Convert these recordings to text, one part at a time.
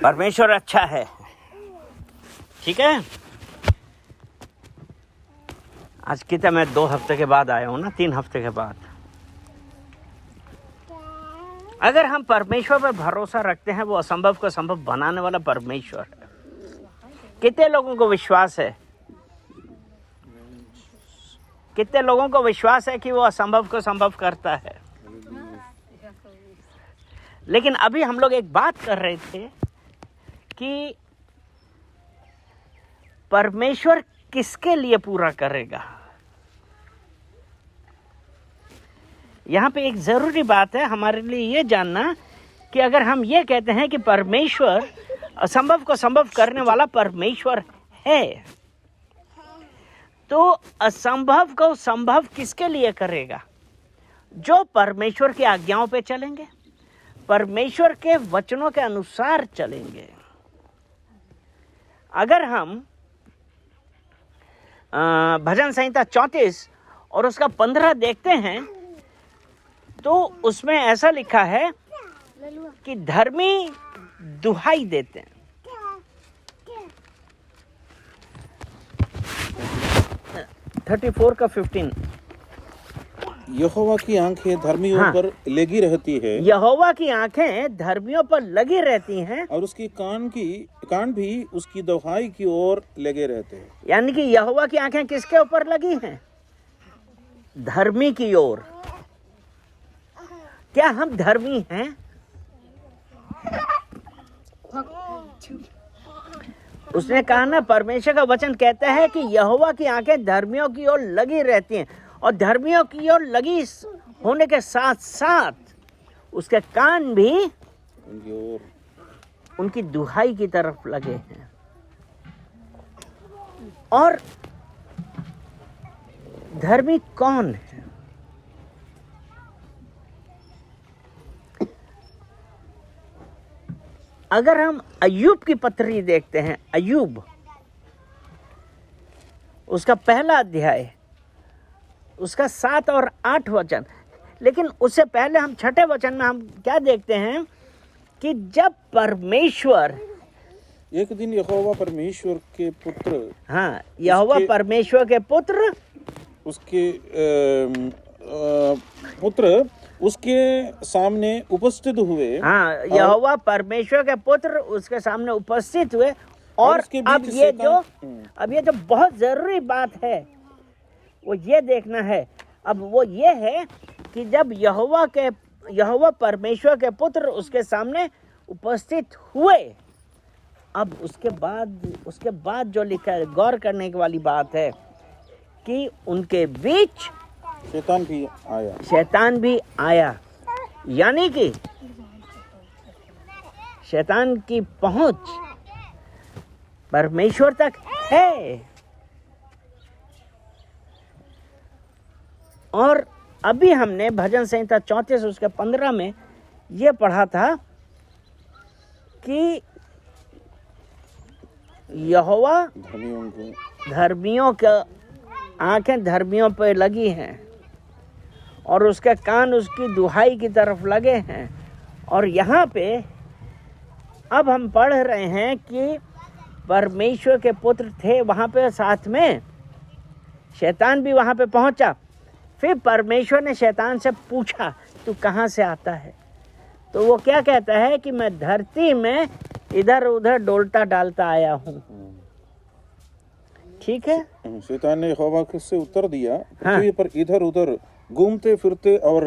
परमेश्वर अच्छा है, ठीक है। आज कितना मैं 2 हफ्ते के बाद आया हूँ ना, 3 हफ्ते के बाद। अगर हम परमेश्वर पर भरोसा रखते हैं, वो असंभव को संभव बनाने वाला परमेश्वर है। कितने लोगों को विश्वास है? कितने लोगों को विश्वास है कि वो असंभव को संभव करता है? लेकिन अभी हम लोग एक बात कर रहे थे कि परमेश्वर किसके लिए पूरा करेगा। यहाँ पे एक जरूरी बात है हमारे लिए ये जानना कि अगर हम ये कहते हैं कि परमेश्वर असंभव को संभव करने वाला परमेश्वर है, तो असंभव को संभव किसके लिए करेगा? जो परमेश्वर की आज्ञाओं पे चलेंगे, परमेश्वर के वचनों के अनुसार चलेंगे। अगर हम भजन संहिता 34 और उसका 15 देखते हैं तो उसमें ऐसा लिखा है कि धर्मी दुहाई देते हैं। 34 का 15, यहोवा की आंखें धर्मियों पर लगी रहती है। यहोवा की आंखें धर्मियों पर लगी रहती हैं और उसकी कान भी उसकी दुहाई की ओर लगे रहते हैं। यानी कि यहोवा की आंखें किसके ऊपर लगी हैं? धर्मी की ओर। क्या हम धर्मी हैं? उसने कहा ना, परमेश्वर का वचन कहता है कि यहोवा की आंखें धर्मियों की ओर लगी रहती हैं, और धर्मियों की ओर लगी होने के साथ साथ उसके कान भी उनकी दुहाई की तरफ लगे हैं। और धर्मी कौन है? अगर हम अय्यूब की पत्री देखते हैं, अय्यूब उसका पहला अध्याय, उसका 7 और 8 वचन, लेकिन उससे पहले हम 6ठे वचन में हम क्या देखते हैं कि जब परमेश्वर एक दिन यहोवा परमेश्वर के पुत्र, हाँ, यहोवा परमेश्वर के पुत्र, उसके पुत्र उसके सामने उपस्थित हुए। हाँ, यहोवा परमेश्वर के पुत्र उसके सामने उपस्थित हुए। और अब ये जो बहुत जरूरी बात है वो ये देखना है, अब वो ये है कि जब यहोवा परमेश्वर के पुत्र उसके सामने उपस्थित हुए, अब उसके बाद जो लिखा है, गौर करने वाली बात है कि उनके बीच शैतान भी आया। यानी कि शैतान की पहुंच परमेश्वर तक है। और अभी हमने भजन संहिता 34 उसके 15 में ये पढ़ा था कि यहोवा धर्मियों का आंखें धर्मियों पर लगी हैं और उसके कान उसकी दुहाई की तरफ लगे हैं। और यहाँ पे अब हम पढ़ रहे हैं कि परमेश्वर के पुत्र थे वहाँ पे, साथ में शैतान भी वहाँ पे पहुँचा। फिर परमेश्वर ने शैतान से पूछा, तू कहाँ से आता है? तो वो क्या कहता है कि मैं धरती में इधर उधर डोलता डालता आया हूँ। ठीक है, शैतान ने यहोवा से उत्तर दिया, पृथ्वी पर इधर उधर घूमते फिरते और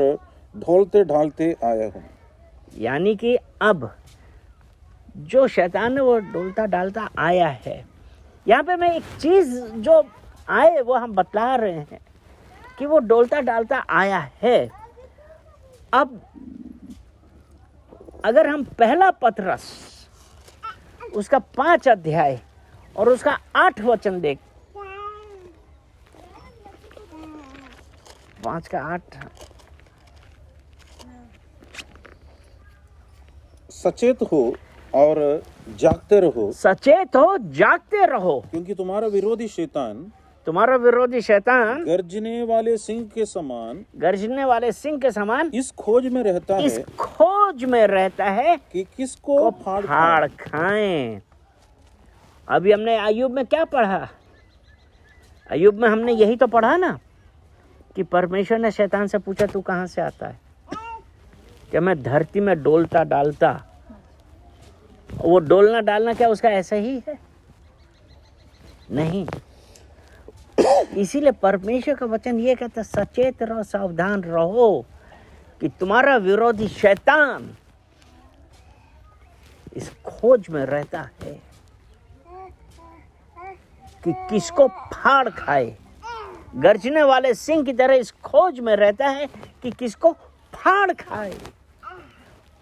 ढोलते ढालते आया हूँ। यानी कि अब जो शैतान है वो डोलता डालता आया है। यहाँ पे मैं एक चीज जो आए वो हम बतला रहे हैं कि वो डोलता डालता आया है। अब अगर हम पहला पतरस उसका 5 अध्याय और उसका 8 वचन देख, 5 का 8, सचेत हो और जागते रहो, सचेत हो जागते रहो, क्योंकि तुम्हारा विरोधी शैतान तुम्हारा विरोधी शैतान गर्जने वाले सिंह के समान, गर्जने वाले सिंह के समान इस खोज में रहता इस है खोज में रहता है कि किसको फाड़ खाएं। अभी हमने अय्यूब में क्या पढ़ा? अय्यूब में हमने यही तो पढ़ा ना कि परमेश्वर ने शैतान से पूछा तू कहां से आता है? कि मैं धरती में डोलता डालता। वो डोलना डालना क्या उसका ऐसा ही है? नहीं। इसीलिए परमेश्वर का वचन ये कहता है सचेत रहो, सावधान रहो कि तुम्हारा विरोधी शैतान इस खोज में रहता है कि किसको फाड़ खाए। गर्जने वाले सिंह की तरह इस खोज में रहता है कि किसको फाड़ खाए।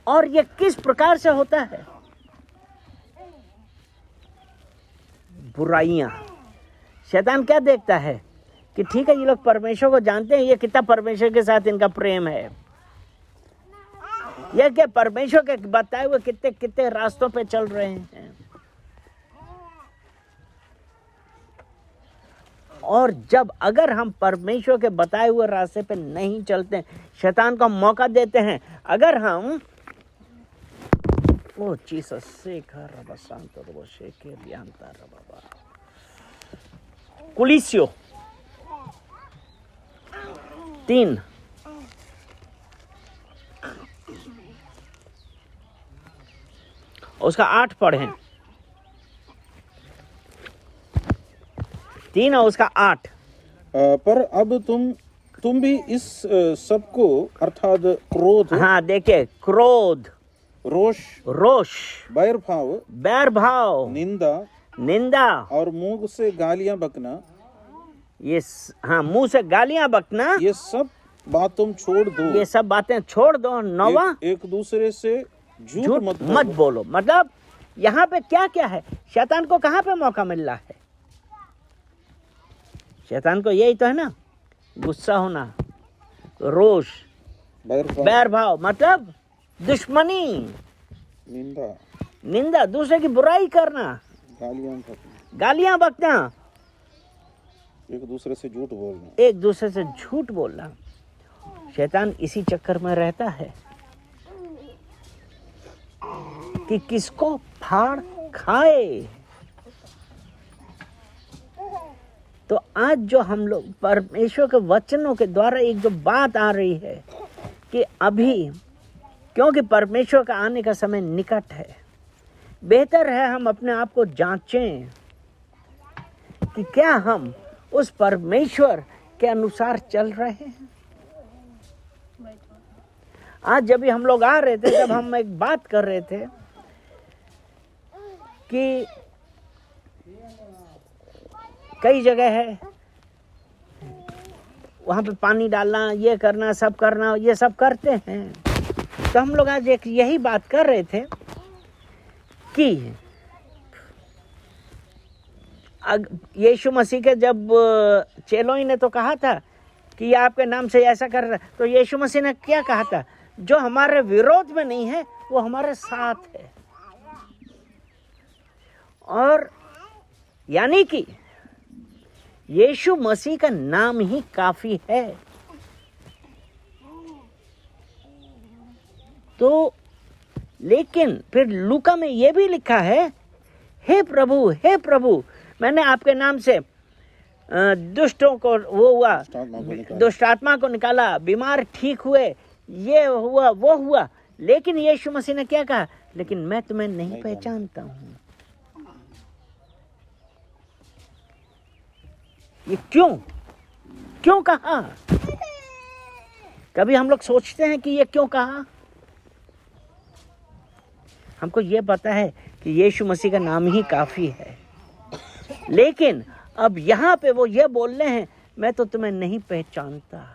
और ये किस प्रकार से होता है? बुराइयां। शैतान क्या देखता है कि ठीक है ये लोग परमेश्वर को जानते हैं, ये कितना परमेश्वर के साथ इनका प्रेम है, ये क्या परमेश्वर के बताए हुए कितने कितने रास्तों पे चल रहे हैं। और जब अगर हम परमेश्वर के बताए हुए रास्ते पे नहीं चलते, शैतान को मौका देते हैं, अगर हम ओ जीसस से कुलिसियो 3 उसका 8 पढ़ें। 3 और उसका 8। पर अब तुम भी इस सबको अर्थात क्रोध, हाँ देखिए, क्रोध, रोष, बैर भाव, निंदा और मुंह से गालियां बकना, ये हाँ मुंह से गालियां बकना, ये सब बात तुम छोड़ दो। ये सब बातें छोड़ दो। 9वां, एक दूसरे से झूठ मत बोलो। मतलब यहाँ पे क्या क्या है? शैतान को कहाँ पे मौका मिल रहा है? शैतान को यही तो है ना, गुस्सा होना, रोष, बैर भाव, मतलब दुश्मनी, निंदा, दूसरे की बुराई करना, गालियां बकना, एक दूसरे से झूठ बोलना। शैतान इसी चक्कर में रहता है कि किसको फाड़ खाए। तो आज जो हम लोग परमेश्वर के वचनों के द्वारा एक जो बात आ रही है कि अभी क्योंकि परमेश्वर का आने का समय निकट है, बेहतर है हम अपने आप को जांचें कि क्या हम उस परमेश्वर के अनुसार चल रहे हैं। आज जब भी हम लोग आ रहे थे, जब हम एक बात कर रहे थे कि कई जगह है वहां पे पानी डालना, ये करना, सब करना, ये सब करते हैं। तो हम लोग आज एक यही बात कर रहे थे कि यीशु मसीह के जब चेलों ने तो कहा था कि ये आपके नाम से ऐसा कर रहा है, तो यीशु मसीह ने क्या कहा था? जो हमारे विरोध में नहीं है वो हमारे साथ है। और यानी कि यीशु मसीह का नाम ही काफी है। तो लेकिन फिर लूका में यह भी लिखा है, हे प्रभु मैंने आपके नाम से दुष्टों को दुष्ट आत्मा को निकाला, बीमार ठीक हुए, ये हुआ वो हुआ। लेकिन यीशु मसीह ने क्या कहा? लेकिन मैं तुम्हें नहीं पहचानता हूं। ये क्यों कहा? कभी हम लोग सोचते हैं कि ये क्यों कहा? हमको ये पता है कि यीशु मसीह का नाम ही काफी है, लेकिन अब यहां पे वो ये बोल रहे हैं, मैं तो तुम्हें नहीं पहचानता।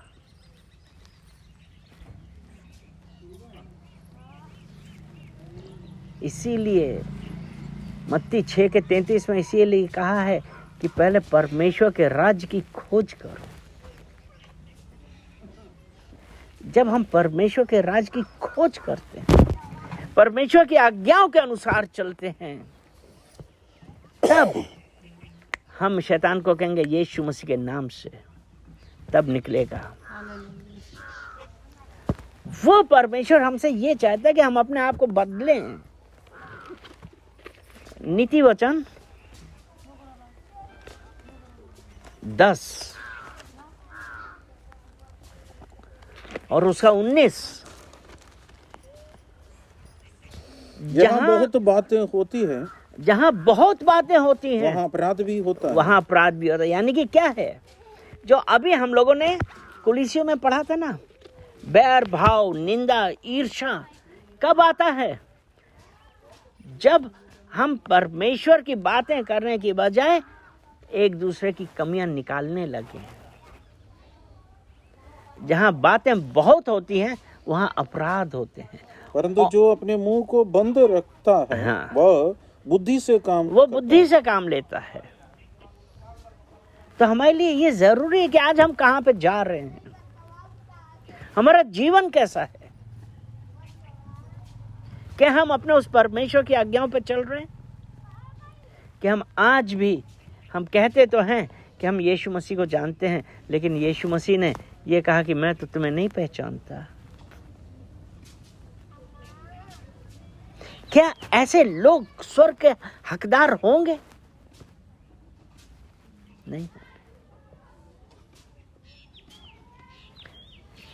इसीलिए मत्ती 6:33 में इसीलिए कहा है कि पहले परमेश्वर के राज्य की खोज करो। जब हम परमेश्वर के राज्य की खोज करते हैं, परमेश्वर की आज्ञाओं के अनुसार चलते हैं, तब हम शैतान को कहेंगे यीशु मसीह के नाम से, तब निकलेगा। वो परमेश्वर हमसे ये चाहता है कि हम अपने आप को बदलें। नीति वचन 10 और उसका 19, जहाँ बहुत बातें होती है, जहाँ बहुत बातें होती हैं वहाँ अपराध भी होता है। वहाँ अपराध भी होता है। यानी कि क्या है, जो अभी हम लोगों ने कुलीसियों में पढ़ा था ना, बैर भाव, निंदा, ईर्ष्या कब आता है? जब हम परमेश्वर की बातें करने की बजाय एक दूसरे की कमियां निकालने लगे। जहाँ बातें बहुत होती हैं वहाँ अपराध होते हैं। परंतु जो अपने मुंह को बंद रखता है, हाँ। वह बुद्धि से काम लेता है। तो हमारे लिए ये जरूरी है कि आज हम कहाँ पे जा रहे हैं, हमारा जीवन कैसा है, क्या हम अपने उस परमेश्वर की आज्ञाओं पे चल रहे हैं, कि हम आज भी, हम कहते तो हैं कि हम यीशु मसीह को जानते हैं, लेकिन यीशु मसीह ने ये कहा कि मैं तो तुम्हें नहीं पहचानता। क्या ऐसे लोग स्वर्ग के हकदार होंगे? नहीं।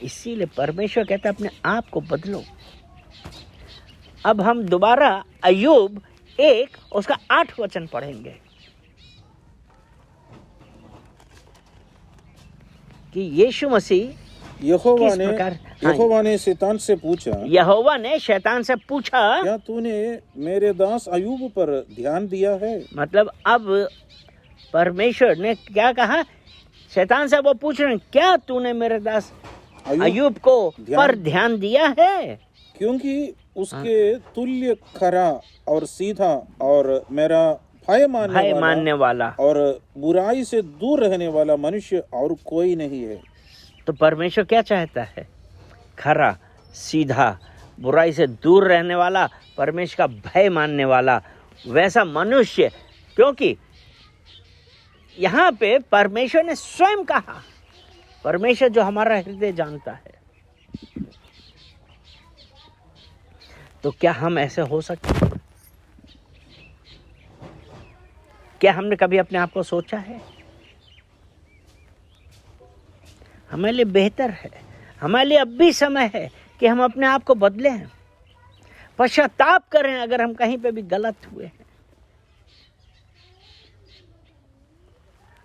इसीलिए परमेश्वर कहता है अपने आप को बदलो। अब हम दोबारा अय्यूब 1 उसका 8 वचन पढ़ेंगे कि यीशु मसीह यहोवा ने शैतान से पूछा, यहोवा ने शैतान से पूछा, क्या तूने मेरे दास अय्यूब पर ध्यान दिया है? मतलब अब परमेश्वर ने क्या कहा? शैतान से वो पूछ रहे हैं, क्या तूने मेरे दास अय्यूब को पर ध्यान दिया है? क्योंकि उसके तुल्य खरा और सीधा और मेरा भय मानने वाला और बुराई से दूर रहने वाला मनुष्य और कोई नहीं है। तो परमेश्वर क्या चाहता है? खरा, सीधा, बुराई से दूर रहने वाला, परमेश्वर का भय मानने वाला वैसा मनुष्य। क्योंकि यहाँ पे परमेश्वर ने स्वयं कहा, परमेश्वर जो हमारा हृदय जानता है। तो क्या हम ऐसे हो सकते हैं? क्या हमने कभी अपने आप को सोचा है? हमारे लिए बेहतर है, हमारे लिए अब भी समय है कि हम अपने आप को बदलें, पश्चाताप करें अगर हम कहीं पे भी गलत हुए हैं।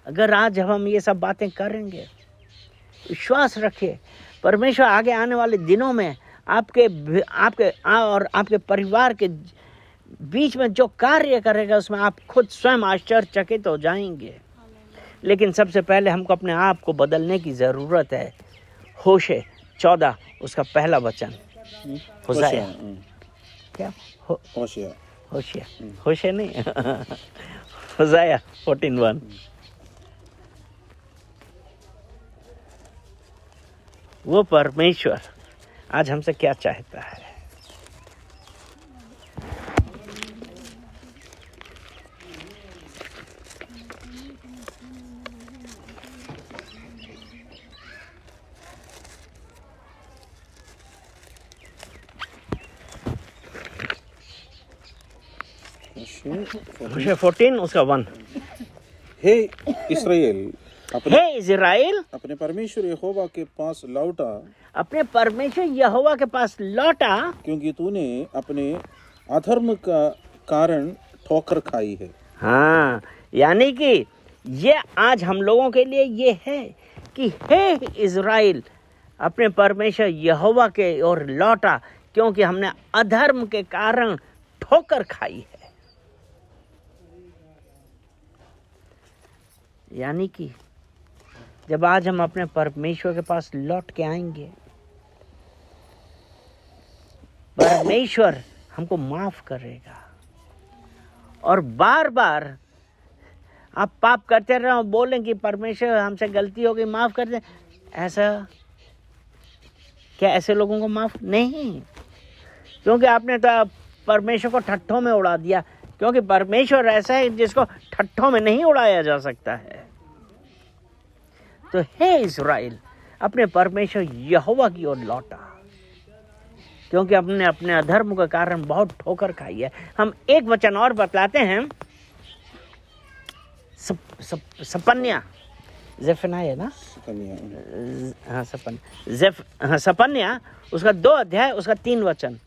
अगर आज हम ये सब बातें करेंगे, विश्वास रखिए परमेश्वर आगे आने वाले दिनों में आपके और आपके परिवार के बीच में जो कार्य करेगा उसमें आप खुद स्वयं आश्चर्यचकित हो जाएंगे। लेकिन सबसे पहले हमको अपने आप को बदलने की जरूरत है। होशे 14 उसका पहला वचन, होशाया क्या होशे नहीं होशाया 14:1। वो परमेश्वर आज हमसे क्या चाहता है? होशे 14 उसका 1। हे इस्राएल, अपने परमेश्वर यहोवा के पास लौटा, अपने परमेश्वर यहोवा के पास लौटा, क्योंकि तूने अपने अधर्म का कारण ठोकर खाई है। हाँ, यानी कि ये आज हम लोगों के लिए ये है कि हे इज़राइल, अपने परमेश्वर यहोवा के ओर लौटा, क्योंकि हमने अधर्म के कारण ठोकर खाई है। यानी कि जब आज हम अपने परमेश्वर के पास लौट के आएंगे, परमेश्वर हमको माफ करेगा। और बार बार आप पाप करते रहो, बोलें कि परमेश्वर हमसे गलती हो गई, माफ कर दे, ऐसा क्या ऐसे लोगों को माफ नहीं? क्योंकि आपने तो परमेश्वर को ठट्ठों में उड़ा दिया क्योंकि परमेश्वर ऐसा है जिसको ठट्ठों में नहीं उड़ाया जा सकता है। तो हे इस्राएल, अपने परमेश्वर यहोवा की ओर लौटा, क्योंकि अपने अपने अधर्म के कारण बहुत ठोकर खाई है। हम एक वचन और बतलाते हैं, सपन्या ज़ेफन्याह ना, सपन्या उसका 2 अध्याय उसका 3 वचन।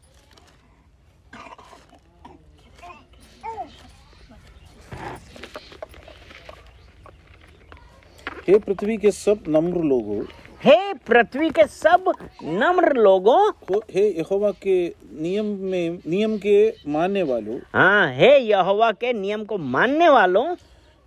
हे पृथ्वी के सब नम्र लोगों, हे पृथ्वी के सब नम्र लोगों, हे यहोवा के नियम के मानने वालों, हाँ, हे यहोवा के नियम को मानने वालों,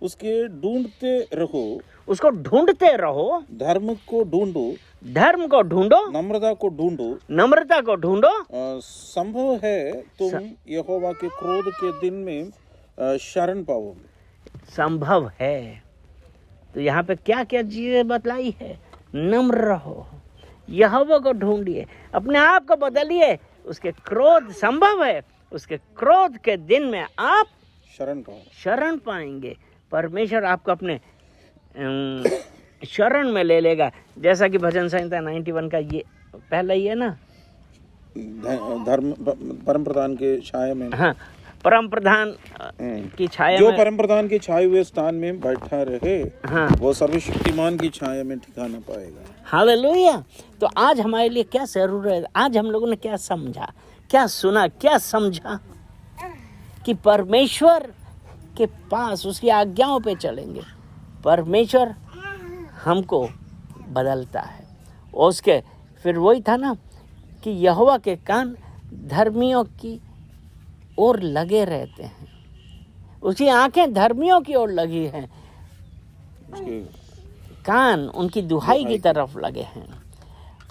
उसके ढूंढते रहो, उसको ढूंढते रहो, धर्म को ढूंढो, धर्म को ढूंढो, नम्रता को ढूंढो, नम्रता को ढूंढो। संभव है तुम यहोवा के क्रोध के दिन में शरण पाओगे। संभव है। तो यहाँ पे क्या क्या चीजें बतलाई है? नम्र रहो, यहोवा को ढूंढिए, अपने आप को बदलिए, उसके क्रोध संभव है, उसके क्रोध के दिन में आप शरण पाएंगे। परमेश्वर आपको अपने शरण में ले लेगा, जैसा कि भजन संहिता 91 का ये पहला ही है ना, धर्म परम प्रधान के छाया में, हाँ, परम प्रधान की छाया जो में, परम प्रधान के छाए हुए स्थान में बैठा रहे, हाँ, वो सर्वशक्तिमान की छाया में ठिकाना पाएगा। हालेलुया। तो आज हमारे लिए क्या जरूरत है? आज हम लोगों ने क्या समझा, क्या सुना, क्या समझा? कि परमेश्वर के पास उसकी आज्ञाओं पे चलेंगे, परमेश्वर हमको बदलता है। और उसके फिर वही था ना कि यहोवा के कान धर्मियों की ओर लगे रहते हैं, उसकी आंखें धर्मियों की ओर लगी हैं, कान उनकी दुहाई की तरफ लगे हैं।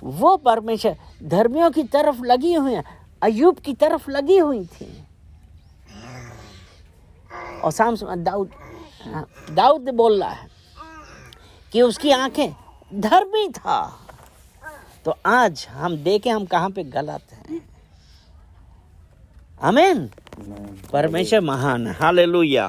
वो परमेश्वर धर्मियों की तरफ लगी हुई हैं, अय्यूब की तरफ लगी हुई थी। और दाऊद बोल रहा है कि उसकी आंखें धर्मी था। तो आज हम देखें हम कहाँ पे गलत हैं। आमीन। परमेश्वर महान, हालेलुया।